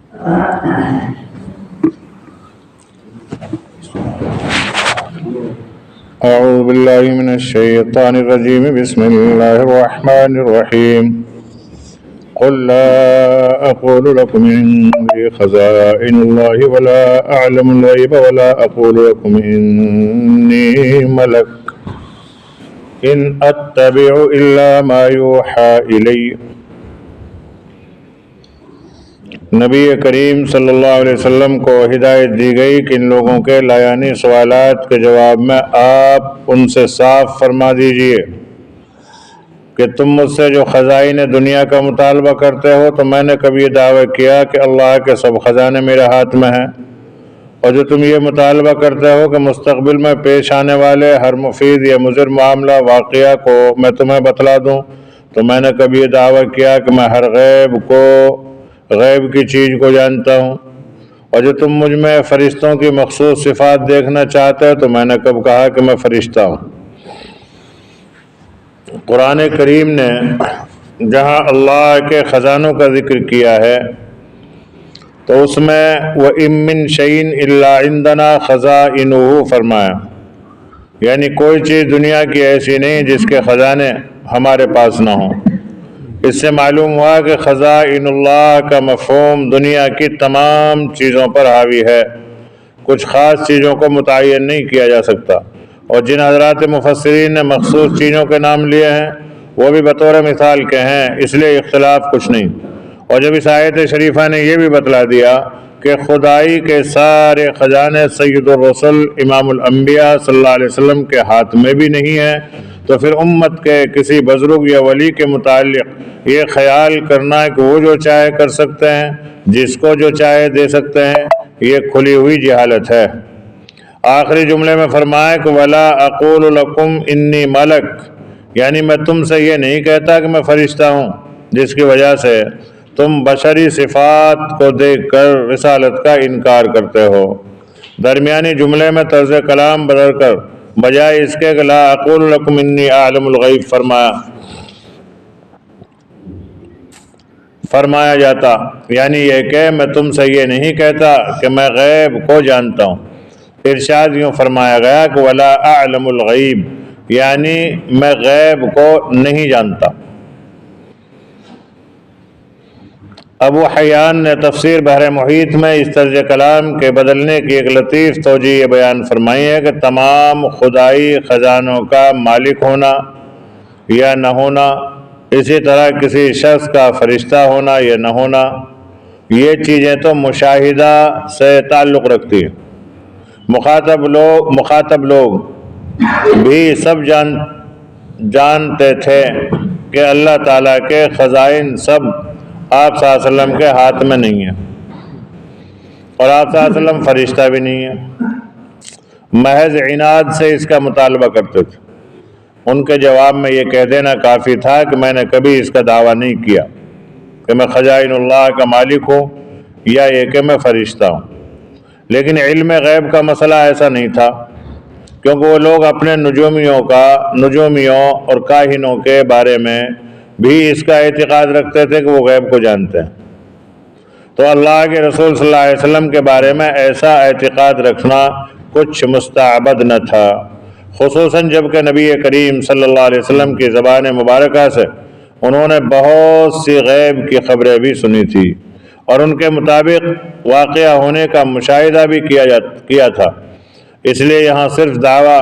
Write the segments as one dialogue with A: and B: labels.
A: أعوذ بالله من الشيطان الرجيم بسم الله الرحمن الرحيم قل لا أقول لكم عندي خزائن الله ولا أعلم الغيب ولا أقول لكم إني ملك إن أتبع إلا ما يوحى إلي۔ نبی کریم صلی اللہ علیہ وسلم کو ہدایت دی گئی کہ ان لوگوں کے لایانی سوالات کے جواب میں آپ ان سے صاف فرما دیجئے کہ تم مجھ سے جو خزائن دنیا کا مطالبہ کرتے ہو تو میں نے کبھی یہ دعویٰ کیا کہ اللہ کے سب خزانے میرے ہاتھ میں ہیں، اور جو تم یہ مطالبہ کرتے ہو کہ مستقبل میں پیش آنے والے ہر مفید یا مضر معاملہ واقعہ کو میں تمہیں بتلا دوں، تو میں نے کبھی یہ دعویٰ کیا کہ میں ہر غیب کی چیز کو جانتا ہوں، اور جو تم مجھ میں فرشتوں کی مخصوص صفات دیکھنا چاہتے ہو تو میں نے کب کہا کہ میں فرشتہ ہوں۔ قرآن کریم نے جہاں اللہ کے خزانوں کا ذکر کیا ہے تو اس میں وَإِن مِّن شَيْءٍ إِلَّا عِندَنَا خَزَائِنُهُ فرمایا، یعنی کوئی چیز دنیا کی ایسی نہیں جس کے خزانے ہمارے پاس نہ ہوں۔ اس سے معلوم ہوا کہ خزائن اللہ کا مفہوم دنیا کی تمام چیزوں پر حاوی ہے، کچھ خاص چیزوں کو متعین نہیں کیا جا سکتا، اور جن حضرات مفسرین نے مخصوص چیزوں کے نام لیے ہیں وہ بھی بطور مثال کے ہیں، اس لیے اختلاف کچھ نہیں۔ اور جب اس آیت شریفہ نے یہ بھی بتلا دیا کہ خدائی کے سارے خزانے سید الرسل امام الانبیاء صلی اللہ علیہ وسلم کے ہاتھ میں بھی نہیں ہیں، تو پھر امت کے کسی بزرگ یا ولی کے متعلق یہ خیال کرنا کہ وہ جو چاہے کر سکتے ہیں، جس کو جو چاہے دے سکتے ہیں، یہ کھلی ہوئی جہالت ہے۔ آخری جملے میں فرمایا کہ وَلَا أَقُولُ لَكُمْ إِنِّي مَلَكٌ، یعنی میں تم سے یہ نہیں کہتا کہ میں فرشتہ ہوں، جس کی وجہ سے تم بشری صفات کو دیکھ کر رسالت کا انکار کرتے ہو۔ درمیانی جملے میں طرز کلام بدل کر بجائے اس کے کہ لا اقول لکم انی اعلم الغیب فرمایا جاتا، یعنی یہ کہ میں تم سے یہ نہیں کہتا کہ میں غیب کو جانتا ہوں۔ ارشاد یوں فرمایا گیا کہ ولا اعلم الغیب، یعنی میں غیب کو نہیں جانتا۔ ابو حیان نے تفسیر بحر محیط میں اس طرز کلام کے بدلنے کی ایک لطیف توجیہ بیان فرمائی ہے کہ تمام خدائی خزانوں کا مالک ہونا یا نہ ہونا، اسی طرح کسی شخص کا فرشتہ ہونا یا نہ ہونا، یہ چیزیں تو مشاہدہ سے تعلق رکھتی ہیں۔ مخاطب لوگ بھی سب جانتے تھے کہ اللہ تعالیٰ کے خزائن سب آپ صلی اللہ علیہ وسلم کے ہاتھ میں نہیں ہیں، اور آپ صلی اللہ علیہ وسلم فرشتہ بھی نہیں ہے، محض عناد سے اس کا مطالبہ کرتے تھے۔ ان کے جواب میں یہ کہہ دینا کافی تھا کہ میں نے کبھی اس کا دعویٰ نہیں کیا کہ میں خزائن اللہ کا مالک ہوں یا یہ کہ میں فرشتہ ہوں۔ لیکن علم غیب کا مسئلہ ایسا نہیں تھا، کیونکہ وہ لوگ اپنے نجومیوں اور کاہنوں کے بارے میں بھی اس کا اعتقاد رکھتے تھے کہ وہ غیب کو جانتے ہیں، تو اللہ کے رسول صلی اللہ علیہ وسلم کے بارے میں ایسا اعتقاد رکھنا کچھ مستعبد نہ تھا، خصوصاً جب کہ نبی کریم صلی اللہ علیہ وسلم کی زبان مبارکہ سے انہوں نے بہت سی غیب کی خبریں بھی سنی تھی اور ان کے مطابق واقعہ ہونے کا مشاہدہ بھی کیا تھا۔ اس لیے یہاں صرف دعویٰ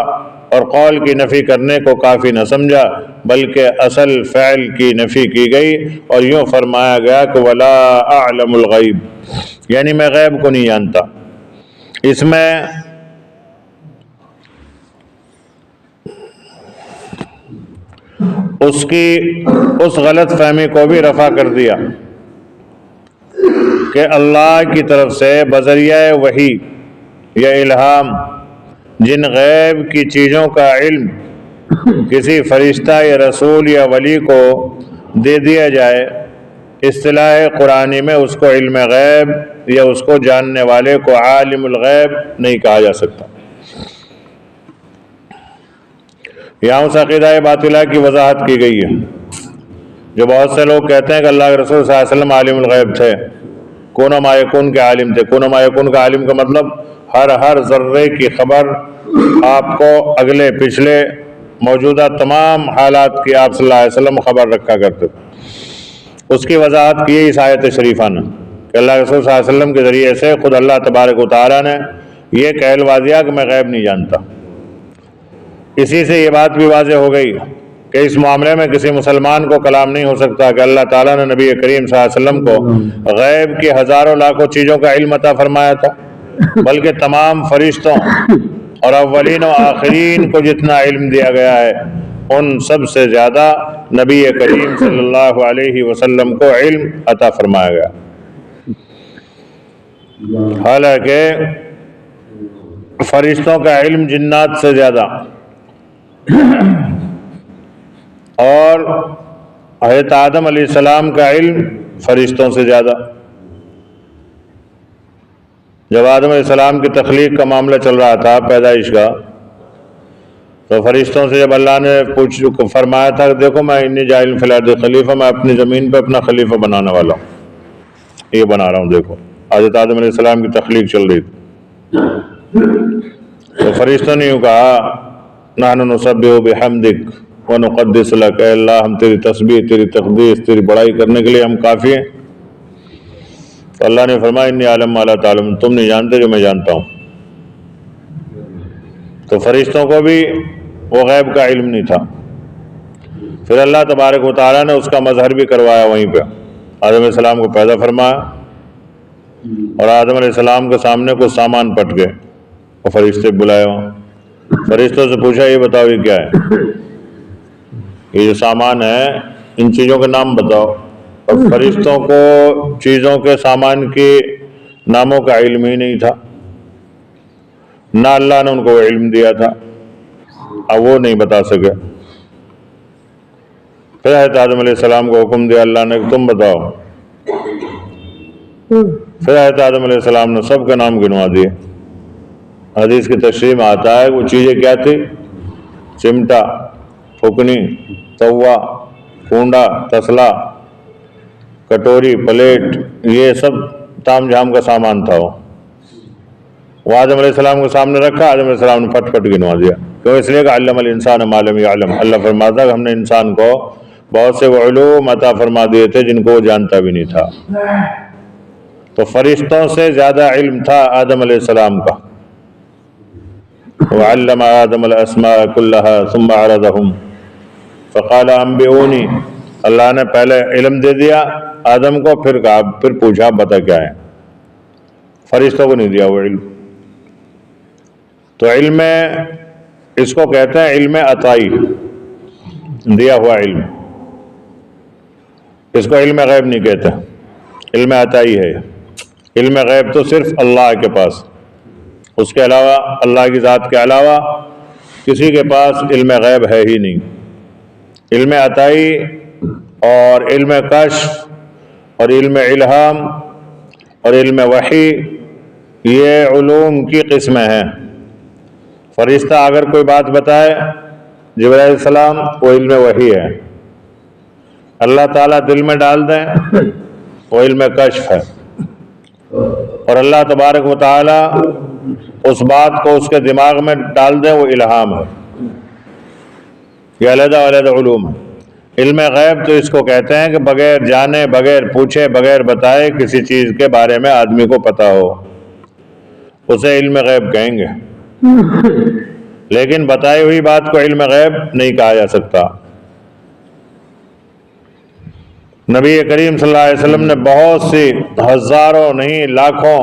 A: اور قول کی نفی کرنے کو کافی نہ سمجھا، بلکہ اصل فعل کی نفی کی گئی اور یوں فرمایا گیا کہ ولا اعلم الغیب، یعنی میں غیب کو نہیں جانتا۔ اس میں اس غلط فہمی کو بھی رفع کر دیا کہ اللہ کی طرف سے بذریعہ وحی یا الہام جن غیب کی چیزوں کا علم کسی فرشتہ یا رسول یا ولی کو دے دیا جائے، اصطلاح قرآنی میں اس کو علم غیب یا اس کو جاننے والے کو عالم الغیب نہیں کہا جا سکتا۔ یہاں اس عقیدہ باطلہ کی وضاحت کی گئی ہے جو بہت سے لوگ کہتے ہیں کہ اللہ کے رسول صلی اللہ علیہ وسلم عالم الغیب تھے، کون ما یکون کے عالم تھے۔ کون ما یکون کا عالم کا مطلب ہر ذرے کی خبر آپ کو اگلے پچھلے موجودہ تمام حالات کی آپ صلی اللہ علیہ وسلم خبر رکھا کرتے تھے۔ اس کی وضاحت کی اس آیت شریفہ نے کہ اللہ رسول صلی اللہ علیہ وسلم کے ذریعے سے خود اللہ تبارک و تعالیٰ نے یہ کہل واضح کہ میں غیب نہیں جانتا۔ اسی سے یہ بات بھی واضح ہو گئی کہ اس معاملے میں کسی مسلمان کو کلام نہیں ہو سکتا کہ اللہ تعالیٰ نے نبی کریم صلی اللہ علیہ وسلم کو غیب کی ہزاروں لاکھوں چیزوں کا علم عطا فرمایا تھا، بلکہ تمام فرشتوں اور اولین و آخرین کو جتنا علم دیا گیا ہے ان سب سے زیادہ نبی کریم صلی اللہ علیہ وسلم کو علم عطا فرمایا گیا۔ حالانکہ فرشتوں کا علم جنات سے زیادہ اور حضرت آدم علیہ السلام کا علم فرشتوں سے زیادہ۔ جب آدم علیہ السلام کی تخلیق کا معاملہ چل رہا تھا، پیدائش کا، تو فرشتوں سے جب اللہ نے فرمایا تھا کہ دیکھو میں انی جاعل فی الارض خلیفہ، میں اپنی زمین پہ اپنا خلیفہ بنانے والا ہوں، یہ بنا رہا ہوں۔ دیکھو حضرت آدم علیہ السلام کی تخلیق چل رہی تھی، تو فرشتوں نے یوں کہا نحن نسبح بحمدک ونقدس لک، اے اللہ ہم تیری تسبیح، تیری تقدیس، تیری بڑائی کرنے کے لیے ہم کافی ہیں۔ تو اللہ نے فرمایا انی اعلم ما لا تعلمون، تم نہیں جانتے جو میں جانتا ہوں۔ تو فرشتوں کو بھی وہ غیب کا علم نہیں تھا۔ پھر اللہ تبارک و تعالیٰ نے اس کا مظہر بھی کروایا وہیں پہ، آدم علیہ السلام کو پیدا فرمایا اور آدم علیہ السلام کے سامنے کچھ سامان پٹ گئے، اور فرشتے بلائے وہاں، فرشتوں سے پوچھا یہ بتاؤ یہ کیا ہے، یہ جو سامان ہے ان چیزوں کے نام بتاؤ۔ اور فرشتوں کو چیزوں کے سامان کے ناموں کا علم ہی نہیں تھا، نہ اللہ نے ان کو علم دیا تھا، اب وہ نہیں بتا سکے۔ پھر حضرت آدم علیہ السلام کو حکم دیا اللہ نے کہ تم بتاؤ۔ پھر حضرت آدم علیہ السلام نے سب کے نام گنوا دیے۔ حدیث کی تشریح میں آتا ہے وہ چیزیں کیا تھی؟ چمٹا، پھکنی، توا، کونڈا، تسلا، کٹوری، پلیٹ، یہ سب تام جھام کا سامان تھا۔ وہ آدم علیہ السلام کے سامنے رکھا، آدم علیہ السلام نے پھٹ پھٹ گنوا دیا۔ کیوں؟ اس لیے کہ علم الانسان ما لم یعلم، اللہ فرماتا ہے کہ ہم نے انسان کو بہت سے وہ علوم عطا فرما دیے تھے جن کو وہ جانتا بھی نہیں تھا۔ تو فرشتوں سے زیادہ علم تھا آدم علیہ السلام کا۔ وعلم آدم الاسماء كلها ثم عرضهم فقال انبئوني، اللہ نے پہلے علم دے دیا آدم کو، پھر کہا، پھر پوچھا بتا کیا ہے۔ فرشتوں کو نہیں دیا وہ علم۔ تو علم اس کو کہتے ہیں علم عطائی، دیا ہوا علم، اس کو علم غیب نہیں کہتے، علم عطائی ہے۔ علم غیب تو صرف اللہ کے پاس، اس کے علاوہ اللہ کی ذات کے علاوہ کسی کے پاس علم غیب ہے ہی نہیں۔ علم عطائی اور علم کشف اور علم الہام اور علم وحی یہ علوم کی قسمیں ہیں۔ فرشتہ اگر کوئی بات بتائے جبرائیل علیہ السلام، وہ علم وحی ہے۔ اللہ تعالیٰ دل میں ڈال دیں وہ علم کشف ہے، اور اللہ تبارک و تعالیٰ اس بات کو اس کے دماغ میں ڈال دیں وہ الہام ہے۔ یہ علیحدہ علیحدہ علوم ہے۔ علم غیب تو اس کو کہتے ہیں کہ بغیر جانے، بغیر پوچھے، بغیر بتائے کسی چیز کے بارے میں آدمی کو پتہ ہو، اسے علم غیب کہیں گے۔ لیکن بتائی ہوئی بات کو علم غیب نہیں کہا جا سکتا۔ نبی کریم صلی اللہ علیہ وسلم نے بہت سی، ہزاروں نہیں لاکھوں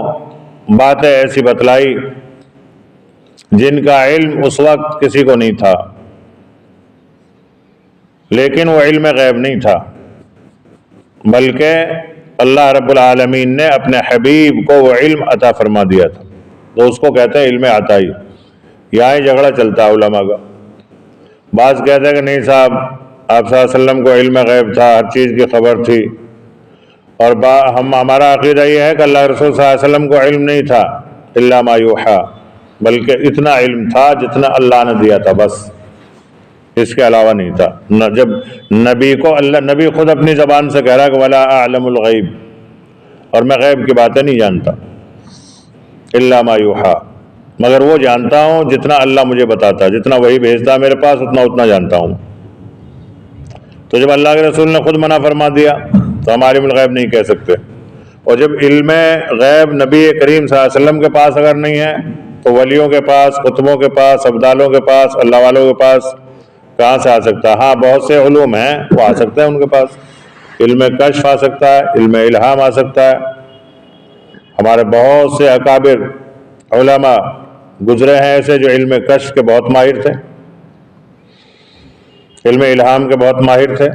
A: باتیں ایسی بتلائی جن کا علم اس وقت کسی کو نہیں تھا، لیکن وہ علم غیب نہیں تھا، بلکہ اللہ رب العالمین نے اپنے حبیب کو وہ علم عطا فرما دیا تھا، تو اس کو کہتے ہیں علم عطائی۔ یہاں ہی جھگڑا چلتا ہے علماء کا۔ بعض کہتے ہیں کہ نہیں صاحب، آپ صلی اللہ علیہ وسلم کو علم غیب تھا، ہر چیز کی خبر تھی، اور ہمارا عقیدہ یہ ہے کہ اللہ رسول صلی اللہ علیہ وسلم کو علم نہیں تھا الا ما یوحی، بلکہ اتنا علم تھا جتنا اللہ نے دیا تھا، بس اس کے علاوہ نہیں تھا۔ جب نبی کو اللہ، نبی خود اپنی زبان سے کہہ رہا کہ ولا اعلم الغیب، اور میں غیب کی باتیں نہیں جانتا، الا ما یوحا، مگر وہ جانتا ہوں جتنا اللہ مجھے بتاتا، جتنا وہی بھیجتا میرے پاس اتنا جانتا ہوں۔ تو جب اللہ کے رسول نے خود منع فرما دیا تو ہم عالم الغیب نہیں کہہ سکتے، اور جب علم غیب نبی کریم صلی اللہ علیہ وسلم کے پاس اگر نہیں ہے تو ولیوں کے پاس، قطبوں کے پاس، ابدالوں کے پاس، اللہ والوں کے پاس کہاں سے آ سکتا ہے؟ ہاں بہت سے علوم ہیں وہ آ سکتے ہیں ان کے پاس، علم کشف آ سکتا ہے، علم الہام آ سکتا ہے۔ ہمارے بہت سے اکابر علماء گزرے ہیں ایسے جو علم کشف کے بہت ماہر تھے، علم الہام کے بہت ماہر تھے،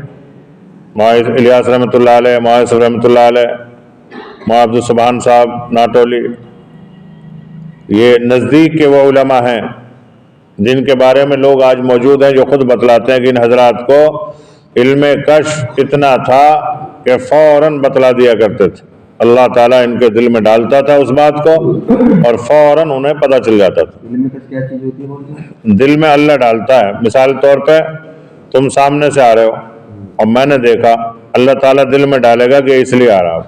A: معاذ الیاس رحمۃ اللہ علیہ، معاذ رحمۃ اللہ علیہ، مولانا عبد السبحان صاحب ناٹولی، یہ نزدیک کے وہ علماء ہیں جن کے بارے میں لوگ آج موجود ہیں جو خود بتلاتے ہیں کہ ان حضرات کو علم کشف اتنا تھا کہ فوراً بتلا دیا کرتے تھے، اللہ تعالیٰ ان کے دل میں ڈالتا تھا اس بات کو اور فوراً انہیں پتہ چل جاتا تھا۔ دل میں اللہ ڈالتا ہے، مثال طور پہ تم سامنے سے آ رہے ہو اور میں نے دیکھا، اللہ تعالیٰ دل میں ڈالے گا کہ اس لیے آ رہا ہو،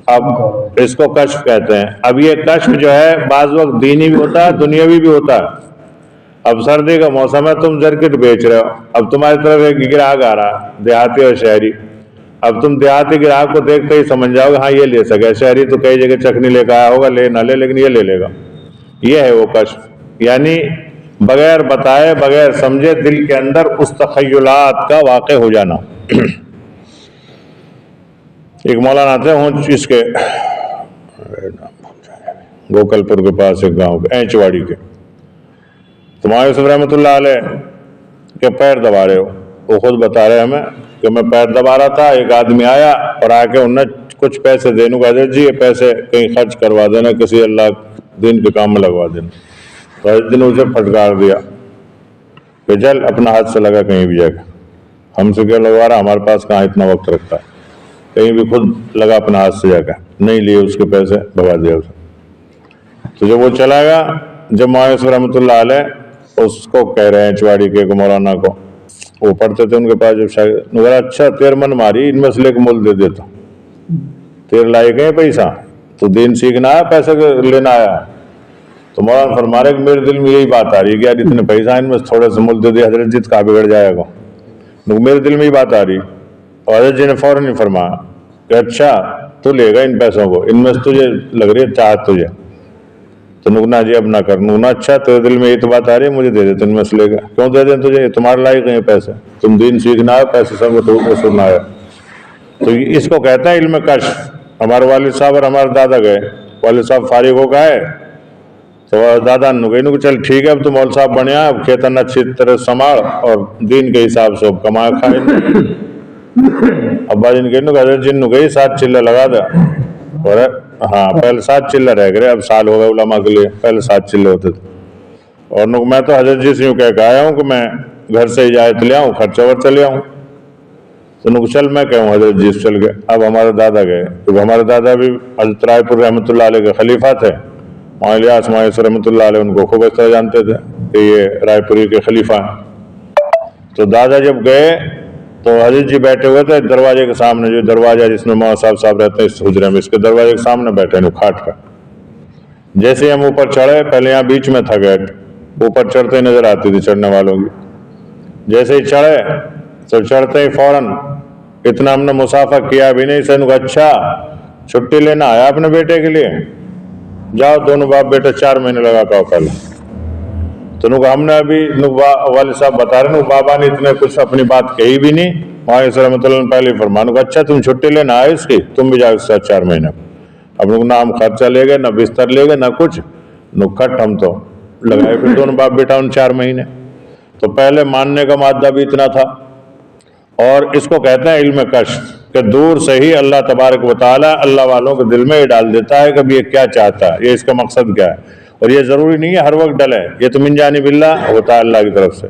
A: اب اس کو کشف کہتے ہیں۔ اب یہ کشف جو ہے بعض وقت دینی بھی ہوتا ہے، دنیاوی بھی ہوتا ہے۔ اب سردی کا موسم ہے، تم جرکٹ بیچ رہے ہو، اب تمہاری طرف ایک گراہک آ رہا ہے دیہاتی اور شہری، اب تم دیہاتی گراہک کو دیکھتے ہی سمجھ جاؤ گے ہاں یہ لے سکے، شہری تو کئی جگہ چکھنی لے کے آیا ہوگا، لے نہ لے لیکن یہ لے لے گا۔ یہ ہے وہ کشف، یعنی بغیر بتائے بغیر سمجھے دل کے اندر اس تخیلات کا واقع ہو جانا۔ ایک مولانا تھے ہوں اس کے گوکل پور کے پاس ایک گاؤں کے اینچواڑی کے، تو مولانا یوسف رحمۃ اللہ علیہ کے پیر دبا رہے ہو، وہ خود بتا رہے ہمیں کہ میں پیر دبا رہا تھا، ایک آدمی آیا اور آ کے انہیں کچھ پیسے دینے کو حضرت جی یہ پیسے کہیں خرچ کروا دینا، کسی اللہ دین کے کام میں لگوا دینا، تو حضرت جی نے اسے پھٹکار دیا کہ چل اپنا ہاتھ سے لگا کہیں بھی جا کے، ہم سے کیا لگوا رہا، ہمارے پاس کہاں اتنا وقت رکھتا ہے، کہیں بھی خود لگا اپنا ہاتھ سے جا کے، نہیں لیے اس کے پیسے، بھگا دیا اسے۔ تو جب وہ چلا گیا، جب مولانا یوسف رحمۃ اللہ علیہ اس کو کہہ رہے ہیں چواڑی کے مولانا کو، وہ پڑھتے تھے ان کے پاس، جب شاگرد نے اچھا تیر من ماری ان مسئلے کو مول دے دیتا، تیر لائے گئے پیسہ تو دین سیکھنا ہے پیسے لینا آیا، تو مولانا فرما رہے کہ میرے دل میں یہی بات آ رہی ہے کہ یار اتنے پیسہ ان میں تھوڑے سے مول دے دیا حضرت جی کہاں بگڑ جائے گا، میرے دل میں یہ بات آ رہی، اور حضرت جی نے فوراً ہی فرمایا کہ اچھا تو لے گا ان پیسوں کو، ان میں سے تجھے لگ رہی ہے چاہت تجھے، تو نگنا جی اب نہ کر، نگنا اچھا تیرے دل میں یہ تو بات آ رہی ہے مجھے دے دے، تم مسئلے کا کیوں دے دیں تجھے، تمہارے لائق ہیں پیسے، تم دین سیکھنا ہے، پیسے سب کو سننا ہے۔ تو اس کو کہتے ہیں علم کشف۔ ہمارے والد صاحب اور ہمارے دادا گئے، والد صاحب فارغ ہو گئے تو دادا نے کہا چل ٹھیک ہے اب تو مول صاحب بنیا، اب کھیتن اچھی طرح سنبھال اور دین کے حساب سے اب کما کھائے۔ ابا جی نے کہا حضرت جی نے کہی 7 چلے لگا دیا، اور ہاں پہلے 7 چلے رہ گئے، اب سال ہو گئے علماء کے لیے، پہلے 7 چلے ہوتے تھے، اور میں تو حضرت جی سے یوں کہہ کے آیا ہوں کہ میں گھر سے اجازت لے آؤں، خرچہ ورچہ لے آؤں، تو چل میں کہوں حضرت جی سے چل گئے۔ اب ہمارے دادا گئے، کیونکہ ہمارے دادا بھی حضرت رائے پور رحمۃ اللہ علیہ کے خلیفہ تھے، مولانا الیاس مولانا رحمۃ اللہ علیہ ان کو خوب اچھا جانتے تھے کہ یہ رائے پوری کے خلیفہ ہیں۔ تو دادا جب گئے تو حضرت جی بیٹھے ہوئے تھے دروازے کے سامنے، جو دروازہ جس میں مولانا صاحب رہتے ہیں اس حجرے میں، اس کے دروازے کے سامنے بیٹھے ہیں کھاٹ کا۔ جیسے ہم اوپر چڑھے، پہلے یہاں بیچ میں تھا گیٹ، اوپر چڑھتے ہی نظر آتی تھی چڑھنے والوں کی، جیسے ہی چڑھے تو چڑھتے ہی فوراً اتنا ہم نے مسافہ کیا بھی نہیں، سے اچھا چھٹی لینا آیا اپنے بیٹے کے لیے، جاؤ دونوں باپ بیٹے 4 مہینے لگا کر کل۔ تو ہم نے ابھی والد صاحب بتا رہے بابا نے اتنے کچھ اپنی بات کہی بھی نہیں، وہاں رحمۃ اللہ نے پہلے فرمانا اچھا تم چھٹی لینا آئے اس کی، تم بھی جاؤ 4 مہینے۔ اب نہ ہم خرچہ لے گئے، نہ بستر لے گئے، نہ کچھ کھٹ ہم تو لگائے پھر دونوں باپ بیٹا ان 4 مہینے۔ تو پہلے ماننے کا مادہ بھی اتنا تھا، اور اس کو کہتے ہیں علم کشف، کہ دور سے ہی اللہ تبارک و تعالی اللہ والوں کے دل میں یہ ڈال دیتا ہے کہ یہ کیا چاہتا ہے، یہ اس کا مقصد کیا ہے، اور یہ ضروری نہیں ہے ہر وقت ڈلے، یہ تو من جانب اللہ ہوتا ہے اللہ کی طرف سے،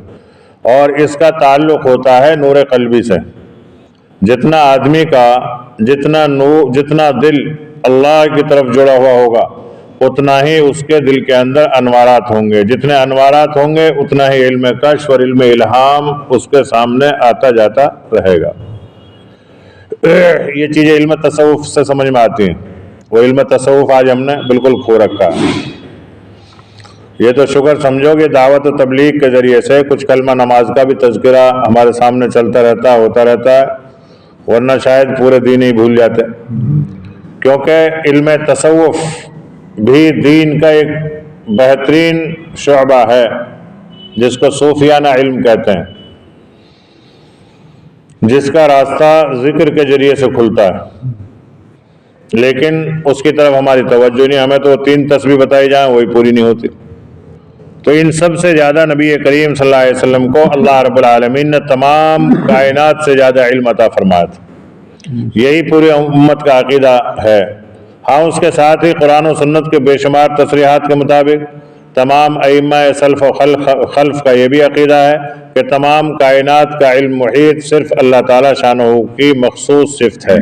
A: اور اس کا تعلق ہوتا ہے نور قلبی سے۔ جتنا آدمی کا جتنا دل اللہ کی طرف جڑا ہوا ہوگا اتنا ہی اس کے دل کے اندر انوارات ہوں گے، جتنے انوارات ہوں گے اتنا ہی علم کشف اور علم الہام اس کے سامنے آتا جاتا رہے گا۔ یہ چیزیں علم تصوف سے سمجھ میں آتی ہیں۔ وہ علم تصوف آج ہم نے بالکل کھو رکھا ہے۔ یہ تو شکر سمجھو کہ دعوت و تبلیغ کے ذریعے سے کچھ کلمہ نماز کا بھی تذکرہ ہمارے سامنے چلتا رہتا ہے، ہوتا رہتا ہے، ورنہ شاید پورے دین ہی بھول جاتے، کیونکہ علم تصوف بھی دین کا ایک بہترین شعبہ ہے جس کو صوفیانہ علم کہتے ہیں، جس کا راستہ ذکر کے ذریعے سے کھلتا ہے، لیکن اس کی طرف ہماری توجہ نہیں، ہمیں تو 3 تسبیح بتائی جائیں وہی پوری نہیں ہوتی۔ تو ان سب سے زیادہ نبی کریم صلی اللہ علیہ وسلم کو اللہ رب العالمین نے تمام کائنات سے زیادہ علم عطا فرمایا تھا، یہی پوری امت کا عقیدہ ہے۔ ہاں، اس کے ساتھ ہی قرآن و سنت کے بے شمار تصریحات کے مطابق تمام ائمہ سلف و خلف کا یہ بھی عقیدہ ہے کہ تمام کائنات کا علم محیط صرف اللہ تعالیٰ شانہ کی مخصوص صفت ہے،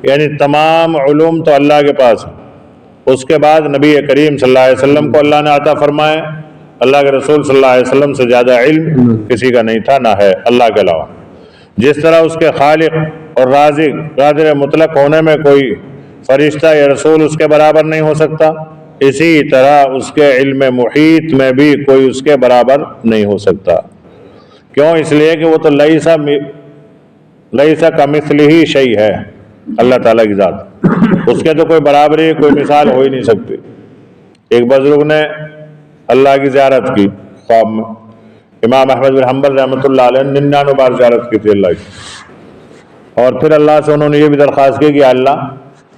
A: یعنی تمام علوم تو اللہ کے پاس ہیں۔ اس کے بعد نبی کریم صلی اللہ علیہ وسلم کو اللہ نے عطا فرمائے، اللہ کے رسول صلی اللہ علیہ وسلم سے زیادہ علم کسی کا نہیں تھا، نہ ہے اللہ کے علاوہ۔ جس طرح اس کے خالق اور رازق قادر مطلق ہونے میں کوئی فرشتہ یا رسول اس کے برابر نہیں ہو سکتا، اسی طرح اس کے علم محیط میں بھی کوئی اس کے برابر نہیں ہو سکتا۔ کیوں؟ اس لیے کہ وہ تو لیسا کمثلہ شیء ہے، اللہ تعالیٰ کی ذات، اس کے تو کوئی برابری کوئی مثال ہو ہی نہیں سکتی۔ ایک بزرگ نے اللہ کی زیارت کی خواب میں، امام احمد بن حنبل رحمۃ اللہ علیہ نے 99 بار زیارت کی تھی اللہ کی، اور پھر اللہ سے انہوں نے یہ بھی درخواست کی کہ اللہ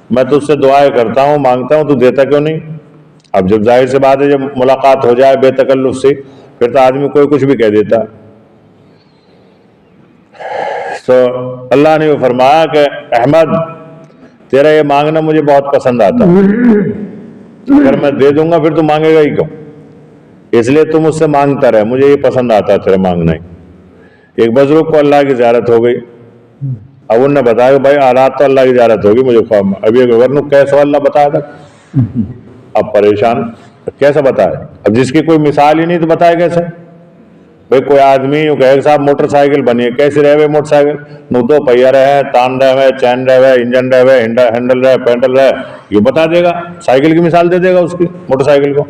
A: میں تجھ سے دعائیں کرتا ہوں، مانگتا ہوں، تو دیتا کیوں نہیں؟ اب جب ظاہر سی بات ہے جب ملاقات ہو جائے بے تکلف سے، پھر تو آدمی کوئی کچھ بھی کہہ دیتا۔ تو اللہ نے وہ فرمایا کہ احمد تیرا یہ مانگنا مجھے بہت پسند آتا ہے، اگر میں دے دوں گا پھر تو مانگے گا ہی کیوں؟ اس لیے تم مجھ سے مانگتا رہے، مجھے یہ پسند آتا ہے تیرا مانگنا ہی۔ ایک بزرگ کو اللہ کی زیارت ہو گئی، اب انہوں نے بتایا کہ بھائی رات تو اللہ کی زیارت ہوگی مجھے خواب میں، ابھی گورنر کیسا اللہ بتایا تھا، اب پریشان کیسے بتائے؟ اب جس کی کوئی مثال ہی نہیں تو بتائے کیسے؟ بھائی کوئی آدمی یوں کہے صاحب موٹر سائیکل بنی ہے، کیسی رہے ہوئے موٹر سائیکل؟ نو 2 پہیا رہے، تان رہے ہوئے، چین رہے ہوئے، انجن رہے ہوئے، ہینڈل رہے، پینڈل رہے، یہ بتا دے گا، سائیکل کی مثال دے دے گا اس کی موٹر سائیکل کو،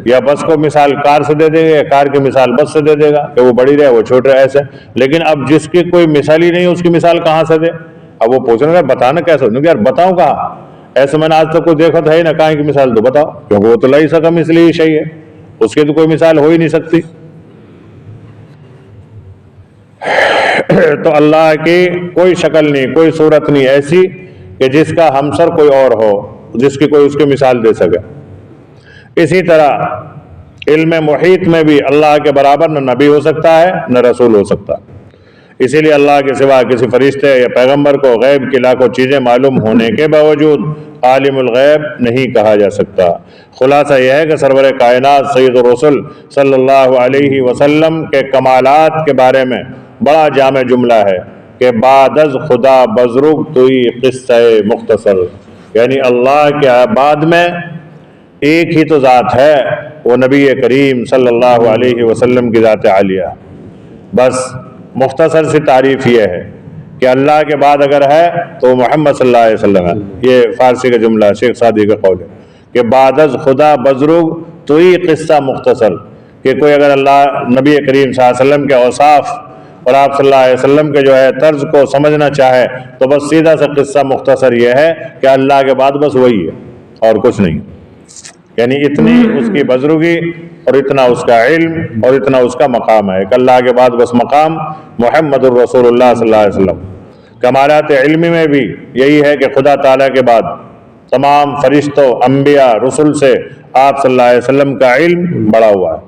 A: یا بس کو مثال کار سے دے دے گا، یا کار کی مثال بس سے دے دے گا کہ وہ بڑی رہے وہ چھوٹ رہے، ایسے۔ لیکن اب جس کی کوئی مثال ہی نہیں اس کی مثال کہاں سے دے؟ اب وہ پوچھنے گا بتانا کیسے؟ یار بتاؤں کہاں؟ ایسے میں نے آج تک کوئی دیکھا تھا ہی نہ، کہاں کی مثال تو بتاؤ، کیونکہ وہ تو لیسا کمثلہ شیء ہے، اس کی تو کوئی مثال ہو ہی نہیں سکتی۔ تو اللہ کی کوئی شکل نہیں، کوئی صورت نہیں ایسی کہ جس کا ہمسر کوئی اور ہو، جس کی کوئی اس کی مثال دے سکے۔ اسی طرح علم محیط میں بھی اللہ کے برابر نہ نبی ہو سکتا ہے نہ رسول ہو سکتا، اسی لیے اللہ کے سوا کسی فرشتے یا پیغمبر کو غیب کی لاکھوں چیزیں معلوم ہونے کے باوجود عالم الغیب نہیں کہا جا سکتا۔ خلاصہ یہ ہے کہ سرور کائنات سید الرسل صلی اللہ علیہ وسلم کے کمالات کے بارے میں بڑا جامع جملہ ہے کہ بعد از خدا بزرگ توئی قصہ مختصر، یعنی اللہ کے بعد میں ایک ہی تو ذات ہے، وہ نبی کریم صلی اللہ علیہ وسلم کی ذات عالیہ۔ بس مختصر سی تعریف یہ ہے کہ اللہ کے بعد اگر ہے تو محمد صلی اللہ علیہ وسلم ہے۔ یہ فارسی کا جملہ ہے، شیخ سعدی کا قول ہے کہ بعد از خدا بزرگ توئی قصہ مختصر، کہ کوئی اگر اللہ نبی کریم صلی اللہ علیہ وسلم کے اوصاف اور آپ صلی اللہ علیہ وسلم کے جو ہے طرز کو سمجھنا چاہے تو بس سیدھا سا قصہ مختصر یہ ہے کہ اللہ کے بعد بس وہی ہے اور کچھ نہیں، یعنی اتنی اس کی بزرگی اور اتنا اس کا علم اور اتنا اس کا مقام ہے کہ اللہ کے بعد بس مقام محمد الرسول اللہ صلی اللہ علیہ وسلم۔ کمالات علمی میں بھی یہی ہے کہ خدا تعالیٰ کے بعد تمام فرشتوں، انبیاء، رسل سے آپ صلی اللہ علیہ وسلم کا علم بڑا ہوا ہے،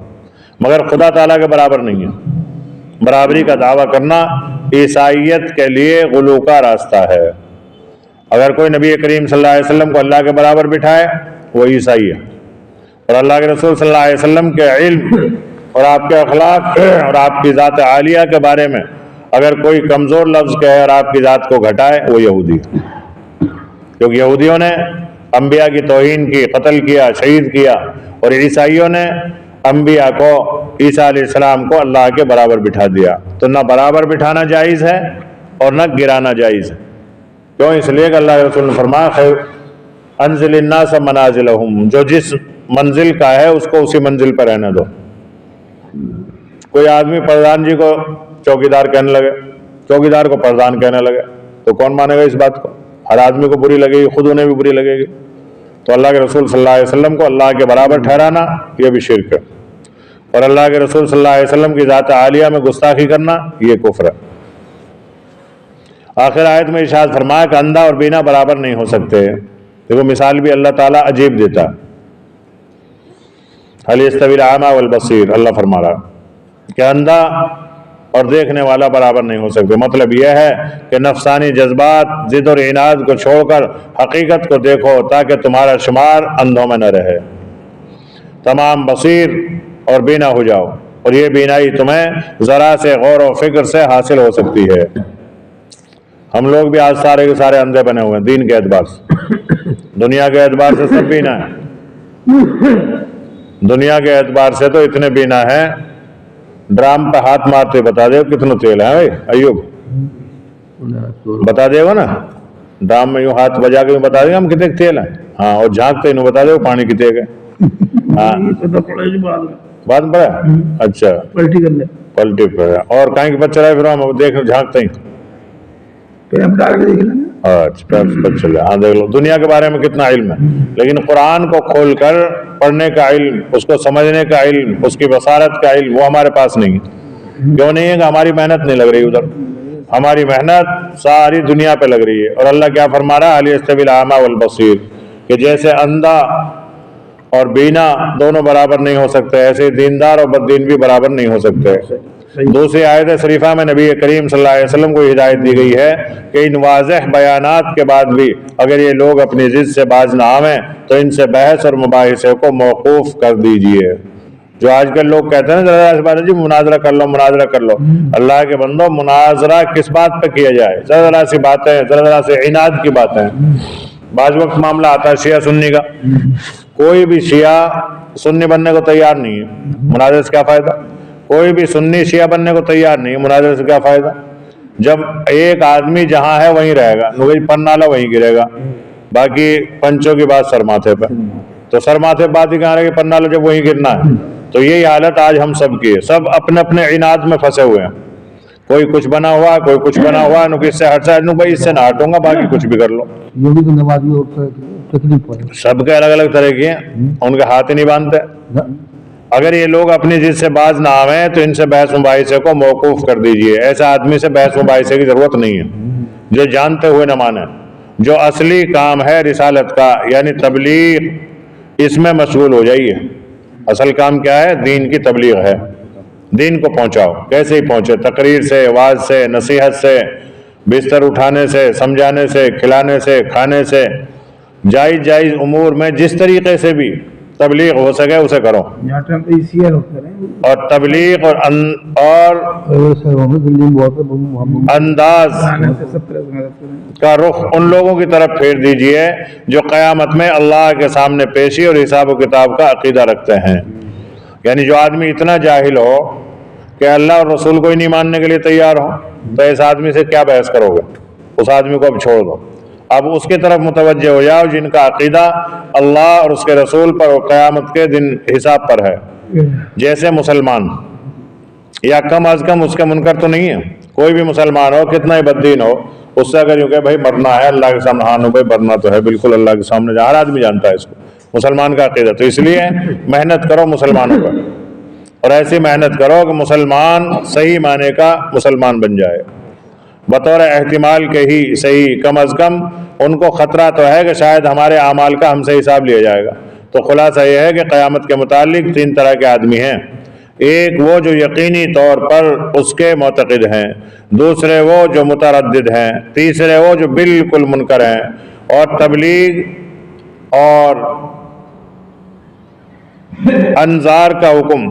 A: مگر خدا تعالیٰ کے برابر نہیں ہے۔ برابری کا دعویٰ کرنا عیسائیت کے لیے غلو کا راستہ ہے۔ اگر کوئی نبی کریم صلی اللہ علیہ وسلم کو اللہ کے برابر بٹھائے وہ عیسائی ہے، اور اللہ کے رسول صلی اللہ علیہ وسلم کے علم اور آپ کے اخلاق اور آپ کی ذات عالیہ کے بارے میں اگر کوئی کمزور لفظ کہے اور آپ کی ذات کو گھٹائے وہ یہودی ہے، کیونکہ یہودیوں نے انبیاء کی توہین کی، قتل کیا، شہید کیا، اور عیسائیوں نے انبیاء کو، عیسیٰ علیہ السلام کو اللہ کے برابر بٹھا دیا۔ تو نہ برابر بٹھانا جائز ہے اور نہ گرانا جائز ہے۔ کیوں؟ اس لیے کہ اللہ کے رسول نے فرمایا خیر انزل الناس منازلہم، جو جس منزل کا ہے اس کو اسی منزل پر رہنے دو۔ کوئی آدمی پردھان جی کو چوکیدار کہنے لگے، چوکیدار کو پردھان کہنے لگے، تو کون مانے گا اس بات کو؟ ہر آدمی کو بری لگے گی، خود انہیں بھی بری لگے گی۔ تو اللہ کے رسول صلی اللہ علیہ وسلم کو اللہ کے برابر ٹھہرانا یہ بھی شرک ہے، اور اللہ کے رسول صلی اللہ علیہ وسلم کی ذات عالیہ میں گستاخی کرنا یہ کفر ہے۔ آخر آیت میں ارشاد فرمایا کہ اندھا اور بینا برابر نہیں ہو سکتے۔ دیکھو مثال بھی اللہ تعالیٰ عجیب دیتا ہے، هل يستوي الاعمى والبصیر، اللہ فرما رہا کہ اندھا اور دیکھنے والا برابر نہیں ہو سکتے۔ مطلب یہ ہے کہ نفسانی جذبات، ضد اور عناد کو چھوڑ کر حقیقت کو دیکھو تاکہ تمہارا شمار اندھوں میں نہ رہے، تمام بصیر اور بینا ہو جاؤ، اور یہ بینائی تمہیں ذرا سے غور و فکر سے حاصل ہو سکتی ہے۔ ہم لوگ بھی آج سارے کے سارے اندھے بنے ہوئے ہیں دین کے اعتبار سے، دنیا کے اعتبار سے سب بینا ہے، دنیا کے اعتبار سے تو اتنے بینا ہیں، ڈرام پہ ہاتھ مارتے بتا دے کتنا تیل ہے بھائی ایوب، بتا دے گا نا، ڈرام میں یوں ہاتھ بجا کے بتا دے گا ہم کتنے تیل ہیں، ہاں، اور جھانکتے انہوں بتا دے پانی کتنے گئے، ہاں بعد میں پڑا، اچھا پلٹی پہ اور کہیں پر چلا پھر ہم دیکھ جھانکتے ہی، اچھا چلے، ہاں دیکھ لو دنیا کے بارے میں کتنا علم ہے، لیکن قرآن کو کھول کر پڑھنے کا علم، اس کو سمجھنے کا علم، اس کی بصارت کا علم وہ ہمارے پاس نہیں ہے۔ کیوں نہیں ہے؟ کہ ہماری محنت نہیں لگ رہی ادھر، ہماری محنت ساری دنیا پہ لگ رہی ہے۔ اور اللہ کیا فرما رہا ہے؟ هل يستوي الاعمى والبصیر، کہ جیسے اندھا اور بینا دونوں برابر نہیں ہو سکتے، ایسے دیندار اور بددین بھی برابر نہیں ہو سکتے۔ دوسری آیت شریفہ میں نبی کریم صلی اللہ علیہ وسلم کو ہدایت دی گئی ہے کہ ان واضح بیانات کے بعد بھی اگر یہ لوگ اپنی ضد سے باز نہ آویں تو ان سے بحث اور مباحثے کو موقوف کر دیجئے۔ جو آج کل لوگ کہتے ہیں ذرا سی بات جی مناظرہ کر لو، مناظرہ کر لو، اللہ کے بندو مناظرہ کس بات پہ کیا جائے؟ ذرا سی باتیں، ذرا سی عناد کی باتیں۔ بعض وقت معاملہ آتا ہے شیعہ سنی کا، کوئی بھی شیعہ سنی بننے کو تیار نہیں ہے، مناظرے سے کیا فائدہ؟ کوئی بھی سنی شیعہ بننے کو تیار نہیں ہے، مناظرے سے کیا فائدہ؟ جب ایک آدمی جہاں ہے وہیں رہے گا، پن نالا وہیں گرے گا، باقی پنچوں کی بات سر ماتھے پہ، تو سر ماتھے بات ہی کہاں رہے گی؟ پن نالا جب وہیں گرنا ہے۔ تو یہی حالت آج ہم سب کی ہے، سب اپنے اپنے عناد میں پھنسے ہوئے ہیں، کوئی کچھ بنا ہوا، کوئی کچھ بنا ہوا، اس سے ہٹ سائڈ بھائی اس سے نہ ہٹوں گا، باقی کچھ بھی کر لو۔
B: یہ بھی تو نمازی تکلیف پڑے،
A: سب کے الگ الگ طرح کی ہیں، ان کے ہاتھ ہی نہیں باندھتے۔ اگر یہ لوگ اپنی ضد سے باز نہ آویں تو ان سے بحث مباحثے کو موقوف کر دیجئے۔ ایسے آدمی سے بحث مباحثے کی ضرورت نہیں ہے جو جانتے ہوئے نہ مانے، جو اصلی کام ہے رسالت کا یعنی تبلیغ، اس میں مشغول ہو جائیے۔ اصل کام کیا ہے؟ دین کی تبلیغ ہے، دین کو پہنچاؤ۔ کیسے ہی پہنچے؟ تقریر سے، واعظ سے، نصیحت سے، بستر اٹھانے سے، سمجھانے سے، کھلانے سے، کھانے سے، جائز جائز امور میں جس طریقے سے بھی تبلیغ ہو سکے اسے کرو۔ اور تبلیغ اور انداز کا رخ ان لوگوں کی طرف پھیر دیجئے جو قیامت میں اللہ کے سامنے پیشی اور حساب و کتاب کا عقیدہ رکھتے ہیں۔ یعنی جو آدمی اتنا جاہل ہو کہ اللہ اور رسول کو ہی نہیں ماننے کے لیے تیار ہو، تو اس آدمی سے کیا بحث کرو گے؟ اس آدمی کو اب چھوڑ دو، اب اس کی طرف متوجہ ہو جاؤ جن کا عقیدہ اللہ اور اس کے رسول پر اور قیامت کے دن حساب پر ہے۔ جیسے مسلمان، یا کم از کم اس کے منکر تو نہیں ہے، کوئی بھی مسلمان ہو کتنا ہی بددین ہو، اس سے اگر یوں کہ بھائی مرنا ہے اللہ کے سامنے، ہاں بھائی مرنا تو ہے بالکل اللہ کے سامنے، ہر آدمی جانتا ہے اس کو، مسلمان کا عقیدہ۔ تو اس لیے محنت کرو مسلمانوں پر، اور ایسی محنت کرو کہ مسلمان صحیح معنی کا مسلمان بن جائے، بطور احتمال کے ہی صحیح، کم از کم ان کو خطرہ تو ہے کہ شاید ہمارے اعمال کا ہم سے حساب لیا جائے گا۔ تو خلاصہ یہ ہے کہ قیامت کے متعلق تین طرح کے آدمی ہیں، ایک وہ جو یقینی طور پر اس کے معتقد ہیں، دوسرے وہ جو متردد ہیں، تیسرے وہ جو بالکل منکر ہیں۔ اور تبلیغ اور انذار کا حکم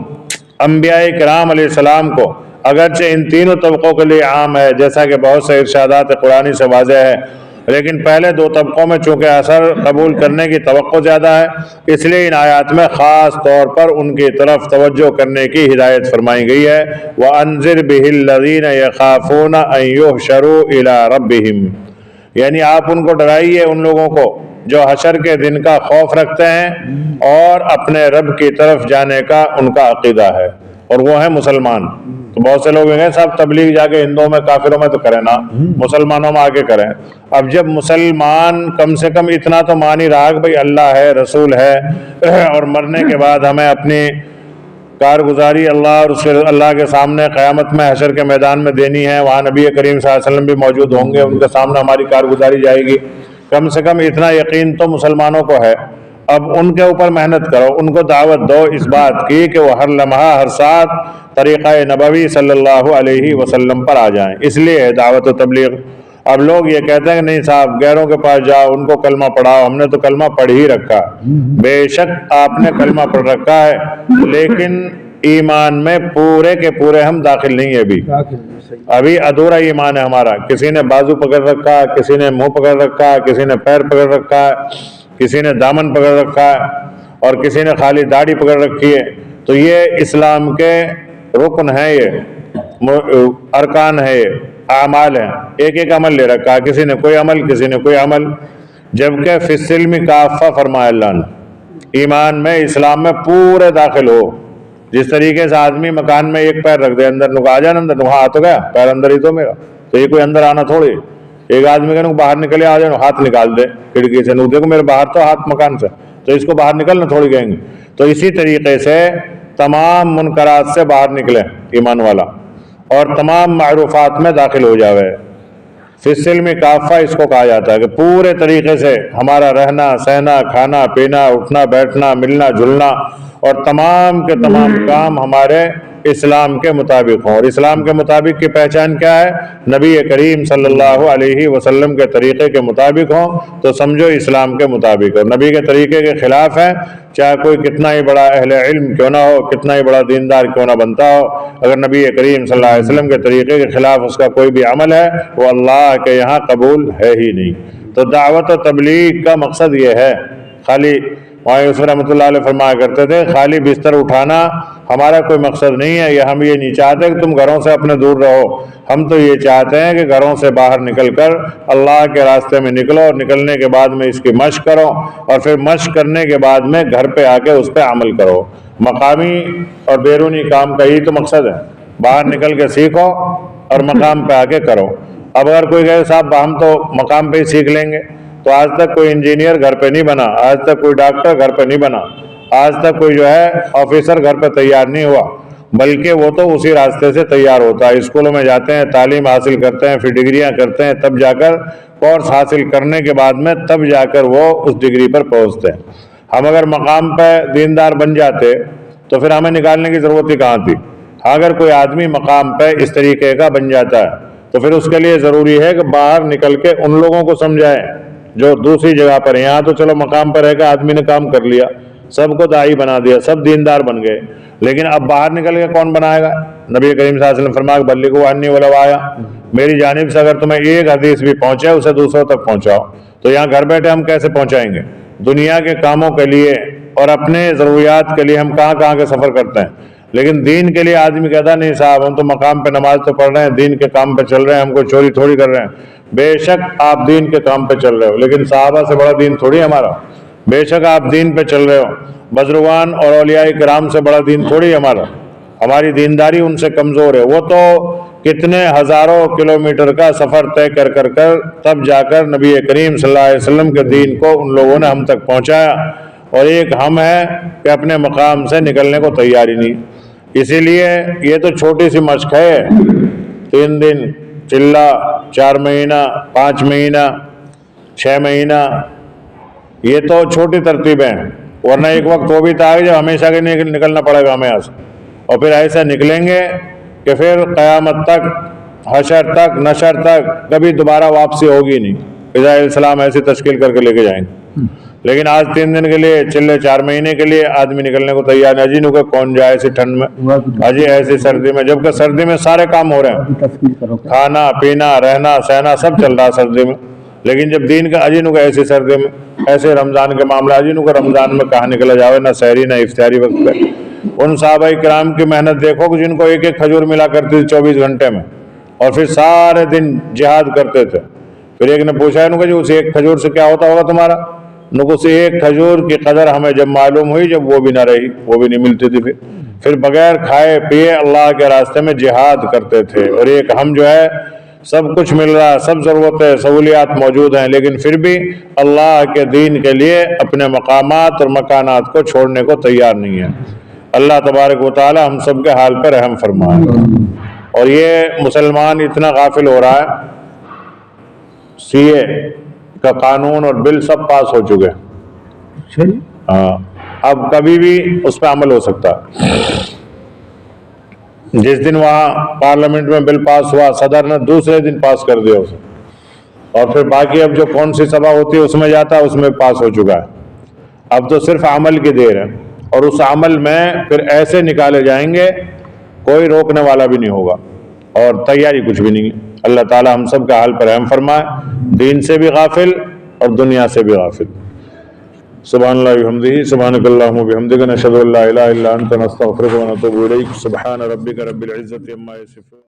A: انبیاء کرام علیہ السلام کو اگرچہ ان تینوں طبقوں کے لیے عام ہے، جیسا کہ بہت سے ارشادات قرآنی سے واضح ہے، لیکن پہلے دو طبقوں میں چونکہ اثر قبول کرنے کی توقع زیادہ ہے، اس لیے ان آیات میں خاص طور پر ان کی طرف توجہ کرنے کی ہدایت فرمائی گئی ہے۔ وَأَنذِرْ بِهِ الَّذِينَ يَخَافُونَ أَن يُحْشَرُوا إِلَىٰ رَبِّهِمْ، یعنی آپ ان کو ڈرائیے، ان لوگوں کو جو حشر کے دن کا خوف رکھتے ہیں اور اپنے رب کی طرف جانے کا ان کا عقیدہ ہے، اور وہ ہیں مسلمان۔ تو بہت سے لوگ ہیں صاحب تبلیغ جا کے ہندوؤں میں کافروں میں تو کریں نا، مسلمانوں میں آگے کریں۔ اب جب مسلمان کم سے کم اتنا تو مان ہی رہا کہ بھئی اللہ ہے، رسول ہے، اور مرنے کے بعد ہمیں اپنی کارگزاری اللہ اور اس اللہ کے سامنے قیامت میں حشر کے میدان میں دینی ہے، وہاں نبی کریم صلی اللہ علیہ وسلم بھی موجود ہوں گے، ان کے سامنے ہماری کارگزاری جائے گی، کم سے کم اتنا یقین تو مسلمانوں کو ہے۔ اب ان کے اوپر محنت کرو، ان کو دعوت دو اس بات کی کہ وہ ہر لمحہ ہر ساتھ طریقہ نبوی صلی اللہ علیہ وسلم پر آ جائیں، اس لیے ہے دعوت و تبلیغ۔ اب لوگ یہ کہتے ہیں کہ نہیں صاحب غیروں کے پاس جاؤ، ان کو کلمہ پڑھاؤ، ہم نے تو کلمہ پڑھ ہی رکھا۔ بے شک آپ نے کلمہ پڑھ رکھا ہے، لیکن ایمان میں پورے کے پورے ہم داخل نہیں ہیں، ابھی ادھورا ایمان ہے ہمارا۔ کسی نے بازو پکڑ رکھا ہے، کسی نے منہ پکڑ رکھا ہے، کسی نے پیر پکڑ رکھا ہے، کسی نے دامن پکڑ رکھا ہے، اور کسی نے خالی داڑھی پکڑ رکھی ہے۔ تو یہ اسلام کے رکن ہیں، یہ ارکان ہے، یہ اعمال ہیں، ایک ایک عمل لے رکھا ہے، کسی نے کوئی عمل، کسی نے کوئی عمل، جبکہ فی السلم کافہ فرمایا اللہ نے، ایمان میں اسلام میں پورے داخل ہو۔ جس طریقے سے آدمی مکان میں ایک پیر رکھ دے اندر، نکا آ جانا اندر، نکا آ تو گیا پیر اندر ہی تو میرا، تو یہ کوئی اندر آنا تھوڑی۔ ایک آدمی کا باہر نکلے آ جائے، ہاتھ نکال دے کھڑکی سے، دیکھو میرے باہر تو ہاتھ مکان سے، تو اس کو باہر نکلنا تھوڑی کہیں گے۔ تو اسی طریقے سے تمام منکرات سے باہر نکلے ایمان والا، اور تمام معروفات میں داخل ہو جاوے۔ فی السلم کافہ اس کو کہا جاتا ہے کہ پورے طریقے سے ہمارا رہنا سہنا، کھانا پینا، اٹھنا بیٹھنا، ملنا جلنا، اور تمام کے تمام کام ہمارے اسلام کے مطابق ہوں۔ اور اسلام کے مطابق کی پہچان کیا ہے؟ نبی کریم صلی اللہ علیہ وسلم کے طریقے کے مطابق ہوں تو سمجھو اسلام کے مطابق، اور نبی کے طریقے کے خلاف ہے، چاہے کوئی کتنا ہی بڑا اہل علم کیوں نہ ہو، کتنا ہی بڑا دیندار کیوں نہ بنتا ہو، اگر نبی کریم صلی اللہ علیہ وسلم کے طریقے کے خلاف اس کا کوئی بھی عمل ہے، وہ اللہ کے یہاں قبول ہے ہی نہیں۔ تو دعوت و تبلیغ کا مقصد یہ ہے، خالی وہاں یوسف رحمۃ اللہ علیہ فرمایا کرتے تھے خالی بستر اٹھانا ہمارا کوئی مقصد نہیں ہے، یہ ہم یہ نہیں چاہتے کہ تم گھروں سے اپنے دور رہو، ہم تو یہ چاہتے ہیں کہ گھروں سے باہر نکل کر اللہ کے راستے میں نکلو، اور نکلنے کے بعد میں اس کی مشق کرو، اور پھر مشق کرنے کے بعد میں گھر پہ آ کے اس پہ عمل کرو۔ مقامی اور بیرونی کام کا یہی تو مقصد ہے، باہر نکل کے سیکھو اور مقام پہ آ کے کرو۔ اب اگر کوئی کہے صاحب ہم تو مقام پہ ہی سیکھ لیں گے، تو آج تک کوئی انجینئر گھر پہ نہیں بنا، آج تک کوئی ڈاکٹر گھر پہ نہیں بنا، آج تک کوئی جو ہے آفیسر گھر پہ تیار نہیں ہوا، بلکہ وہ تو اسی راستے سے تیار ہوتا ہے، اسکولوں میں جاتے ہیں، تعلیم حاصل کرتے ہیں، پھر ڈگریاں کرتے ہیں، تب جا کر کورس حاصل کرنے کے بعد میں تب جا کر وہ اس ڈگری پر پہنچتے ہیں۔ ہم اگر مقام پہ دیندار بن جاتے تو پھر ہمیں نکالنے کی ضرورت ہی کہاں تھی۔ اگر کوئی آدمی مقام پہ اس طریقے کا بن جاتا ہے تو پھر اس کے لیے ضروری ہے کہ باہر نکل کے ان لوگوں کو سمجھائے جو دوسری جگہ پر ہیں۔ یہاں تو چلو مقام پر رہ کے آدمی نے کام کر لیا، سب کو داعی بنا دیا، سب دیندار بن گئے، لیکن اب باہر نکل کے کون بنائے گا؟ نبی کریم صلی اللہ علیہ وسلم فرمایا بلغوا عنی ولو آیا، میری جانب سے اگر تمہیں ایک حدیث بھی پہنچے اسے دوسروں تک پہنچاؤ۔ تو یہاں گھر بیٹھے ہم کیسے پہنچائیں گے؟ دنیا کے کاموں کے لیے اور اپنے ضروریات کے لیے ہم کہاں کہاں کے سفر کرتے ہیں، لیکن دین کے لیے آدمی کہتا نہیں صاحب ہم تو مقام پہ نماز تو پڑھ رہے ہیں، دین کے کام پہ چل رہے ہیں، ہم کو چوری تھوڑی کر رہے ہیں۔ بے شک آپ دین کے کام پہ چل رہے ہو، لیکن صحابہ سے بڑا دین تھوڑی ہمارا۔ بے شک آپ دین پہ چل رہے ہو، بزرگان اور اولیاء کرام سے بڑا دین تھوڑی ہمارا، ہماری دینداری ان سے کمزور ہے۔ وہ تو کتنے ہزاروں کلومیٹر کا سفر طے کر تب جا کر نبی کریم صلی اللہ علیہ وسلم کے دین کو ان لوگوں نے ہم تک پہنچایا، اور ایک ہم ہیں کہ اپنے مقام سے نکلنے کو تیار ہی نہیں۔ اسی لیے یہ تو چھوٹی سی مشق ہے، 3 دن چلہ، 4 مہینہ، 5 مہینہ، 6 مہینہ، یہ تو چھوٹی ترتیبیں ہیں، ورنہ ایک وقت وہ بھی تھا جب ہمیشہ کے لیے نکلنا پڑے گا ہمیں یہاں سے، اور پھر ایسا نکلیں گے کہ پھر قیامت تک، حشر تک، نشر تک کبھی دوبارہ واپسی ہوگی نہیں۔ فضائل علیہ السلام ایسی تشکیل کر کے لے کے جائیں گے، لیکن آج 3 دن کے لیے چلے، 4 مہینے کے لیے آدمی نکلنے کو تیار ہے۔ اجی نو کہ کون جائے ایسی ٹھنڈ میں، اجی ایسی سردی میں، جبکہ سردی میں سارے کام ہو رہے ہیں، کھانا پینا رہنا سہنا سب چل رہا ہے سردی میں، لیکن جب دین کا اجی نو کہ ایسی سردی میں، ایسے رمضان کے معاملہ اجی نو کہ رمضان میں کہاں نکلا جاوے، نہ سحری نہ افطاری وقت پہ۔ ان صحابہ کرام کی محنت دیکھو کہ جن کو ایک ایک کھجور ملا کرتی تھی 24 گھنٹے میں، اور پھر سارے دن جہاد کرتے تھے۔ پھر ایک نے پوچھا کہ جی اس ایک کھجور سے کیا ہوتا ہوگا تمہارا؟ نقص ایک کھجور کی قدر ہمیں جب معلوم ہوئی جب وہ بھی نہ رہی، وہ بھی نہیں ملتی تھی، پھر بغیر کھائے پیے اللہ کے راستے میں جہاد کرتے تھے۔ اور ایک ہم جو ہے سب کچھ مل رہا، سب ضرورتیں سہولیات موجود ہیں، لیکن پھر بھی اللہ کے دین کے لیے اپنے مقامات اور مکانات کو چھوڑنے کو تیار نہیں ہے۔ اللہ تبارک و تعالی ہم سب کے حال پر رحم فرمائے۔ اور یہ مسلمان اتنا غافل ہو رہا ہے، سی اے کا قانون اور بل سب پاس ہو چکے،
B: صحیح،
A: ہاں اب کبھی بھی اس پہ عمل ہو سکتا ہے۔ جس دن وہاں پارلیمنٹ میں بل پاس ہوا، صدر نے دوسرے دن پاس کر دیا اسے، اور پھر باقی اب جو کون سی سبھا ہوتی ہے اس میں جاتا ہے، اس میں پاس ہو چکا ہے۔ اب تو صرف عمل کی دیر ہے، اور اس عمل میں پھر ایسے نکالے جائیں گے کوئی روکنے والا بھی نہیں ہوگا، اور تیاری کچھ بھی نہیں ہے۔ اللہ تعالی ہم سب کا حال پر رحم فرمائے، دین سے بھی غافل اور دنیا سے بھی غافل۔ سبحان اللہ وبحمدہ، سبحانک اللہم وبحمدک، نشہد ان لا الہ الا انت، نستغفرک ونتوب الیک۔ سبحان ربک رب العزۃ عما یصفون۔